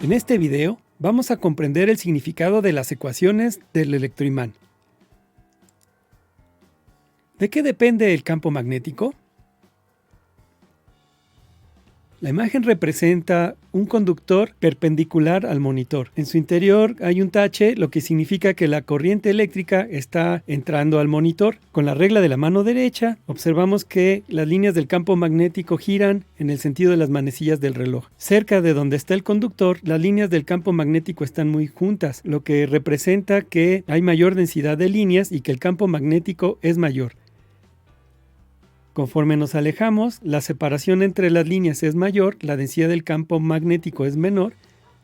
En este video vamos a comprender el significado de las ecuaciones del electroimán. ¿De qué depende el campo magnético? La imagen representa un conductor perpendicular al monitor. En su interior hay un tache, lo que significa que la corriente eléctrica está entrando al monitor. Con la regla de la mano derecha, observamos que las líneas del campo magnético giran en el sentido de las manecillas del reloj. Cerca de donde está el conductor, las líneas del campo magnético están muy juntas, lo que representa que hay mayor densidad de líneas y que el campo magnético es mayor. Conforme nos alejamos, la separación entre las líneas es mayor, la densidad del campo magnético es menor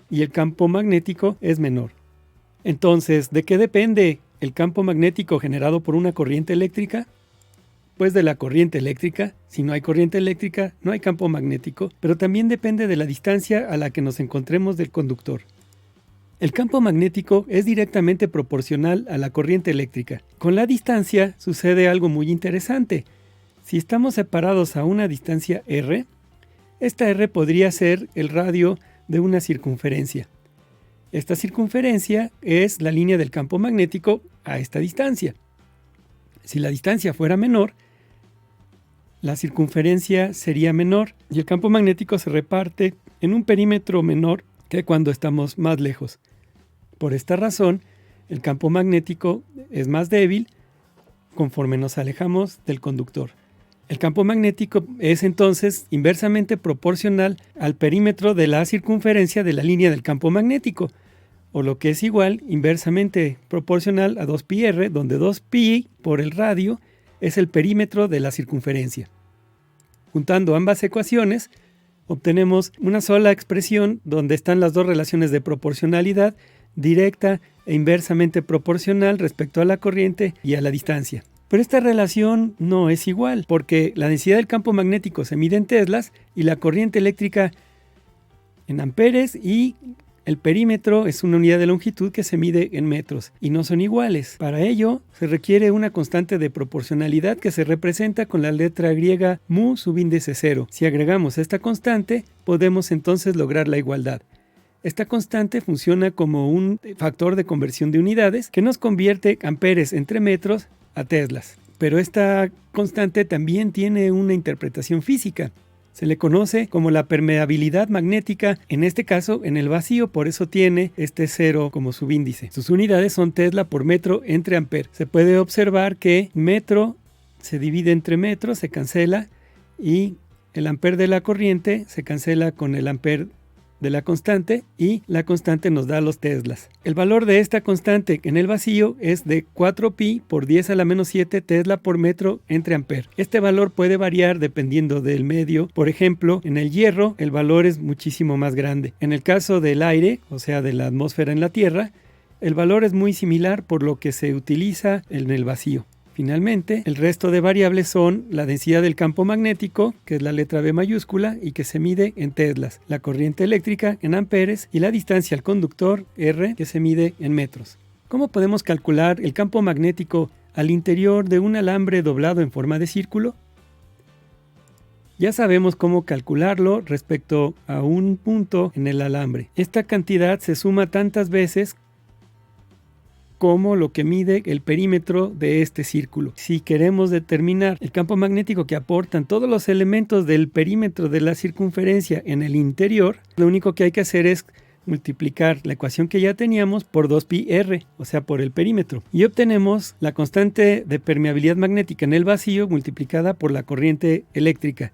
y el campo magnético es menor. Entonces, ¿de qué depende el campo magnético generado por una corriente eléctrica? Pues de la corriente eléctrica. Si no hay corriente eléctrica, no hay campo magnético, pero también depende de la distancia a la que nos encontremos del conductor. El campo magnético es directamente proporcional a la corriente eléctrica. Con la distancia sucede algo muy interesante. Si estamos separados a una distancia r, esta r podría ser el radio de una circunferencia. Esta circunferencia es la línea del campo magnético a esta distancia. Si la distancia fuera menor, la circunferencia sería menor y el campo magnético se reparte en un perímetro menor que cuando estamos más lejos. Por esta razón, el campo magnético es más débil conforme nos alejamos del conductor. El campo magnético es entonces inversamente proporcional al perímetro de la circunferencia de la línea del campo magnético, o lo que es igual, inversamente proporcional a 2πr, donde 2π por el radio es el perímetro de la circunferencia. Juntando ambas ecuaciones, obtenemos una sola expresión donde están las dos relaciones de proporcionalidad directa e inversamente proporcional respecto a la corriente y a la distancia. Pero esta relación no es igual, porque la densidad del campo magnético se mide en teslas y la corriente eléctrica en amperes y el perímetro es una unidad de longitud que se mide en metros y no son iguales. Para ello se requiere una constante de proporcionalidad que se representa con la letra griega mu subíndice 0. Si agregamos esta constante, podemos entonces lograr la igualdad. Esta constante funciona como un factor de conversión de unidades que nos convierte amperes entre metros a teslas. Pero esta constante también tiene una interpretación física. Se le conoce como la permeabilidad magnética, en este caso en el vacío, por eso tiene este 0 como subíndice. Sus unidades son tesla por metro entre amper. Se puede observar que metro se divide entre metros, se cancela, y el amper de la corriente se cancela con el amper de la constante y la constante nos da los teslas. El valor de esta constante en el vacío es de 4π por 10 a la menos 7 tesla por metro entre amper. Este valor puede variar dependiendo del medio. Por ejemplo, en el hierro el valor es muchísimo más grande. En el caso del aire, o sea de la atmósfera en la Tierra, el valor es muy similar por lo que se utiliza en el vacío. Finalmente, el resto de variables son la densidad del campo magnético, que es la letra B mayúscula y que se mide en teslas, la corriente eléctrica en amperes y la distancia al conductor, R, que se mide en metros. ¿Cómo podemos calcular el campo magnético al interior de un alambre doblado en forma de círculo? Ya sabemos cómo calcularlo respecto a un punto en el alambre. Esta cantidad se suma tantas veces como lo que mide el perímetro de este círculo. Si queremos determinar el campo magnético que aportan todos los elementos del perímetro de la circunferencia en el interior, lo único que hay que hacer es multiplicar la ecuación que ya teníamos por 2πr, o sea por el perímetro, y obtenemos la constante de permeabilidad magnética en el vacío multiplicada por la corriente eléctrica.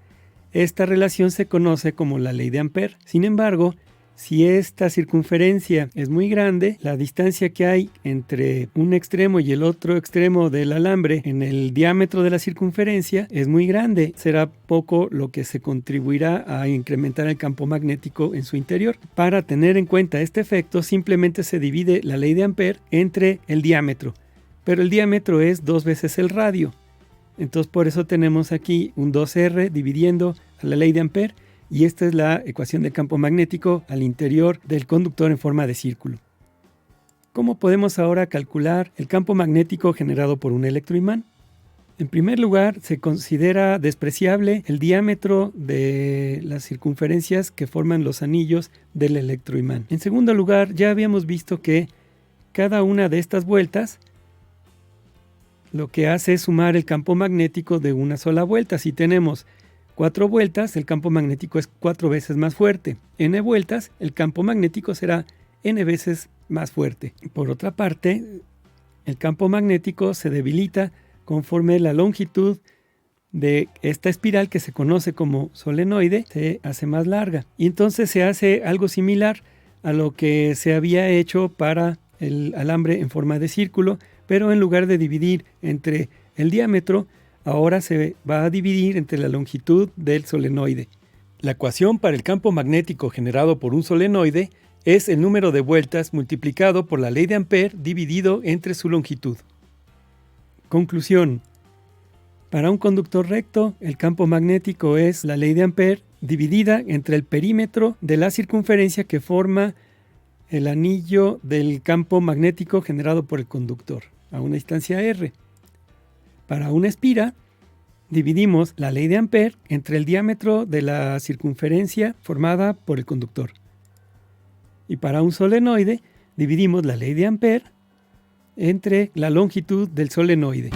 Esta relación se conoce como la ley de Ampère. Sin embargo, si esta circunferencia es muy grande, la distancia que hay entre un extremo y el otro extremo del alambre en el diámetro de la circunferencia es muy grande. Será poco lo que se contribuirá a incrementar el campo magnético en su interior. Para tener en cuenta este efecto, simplemente se divide la ley de Ampère entre el diámetro, pero el diámetro es 2 veces el radio. Entonces por eso tenemos aquí un 2R dividiendo a la ley de Ampère. Y esta es la ecuación del campo magnético al interior del conductor en forma de círculo. ¿Cómo podemos ahora calcular el campo magnético generado por un electroimán? En primer lugar, se considera despreciable el diámetro de las circunferencias que forman los anillos del electroimán. En segundo lugar, ya habíamos visto que cada una de estas vueltas lo que hace es sumar el campo magnético de una sola vuelta. Si tenemos 4 vueltas, el campo magnético es 4 veces más fuerte. N vueltas, el campo magnético será N veces más fuerte. Por otra parte, el campo magnético se debilita conforme la longitud de esta espiral, que se conoce como solenoide, se hace más larga. Y entonces se hace algo similar a lo que se había hecho para el alambre en forma de círculo, pero en lugar de dividir entre el diámetro, ahora se va a dividir entre la longitud del solenoide. La ecuación para el campo magnético generado por un solenoide es el número de vueltas multiplicado por la ley de Ampère dividido entre su longitud. Conclusión. Para un conductor recto, el campo magnético es la ley de Ampère dividida entre el perímetro de la circunferencia que forma el anillo del campo magnético generado por el conductor a una distancia r. Para una espira, dividimos la ley de Ampère entre el diámetro de la circunferencia formada por el conductor. Y para un solenoide, dividimos la ley de Ampère entre la longitud del solenoide.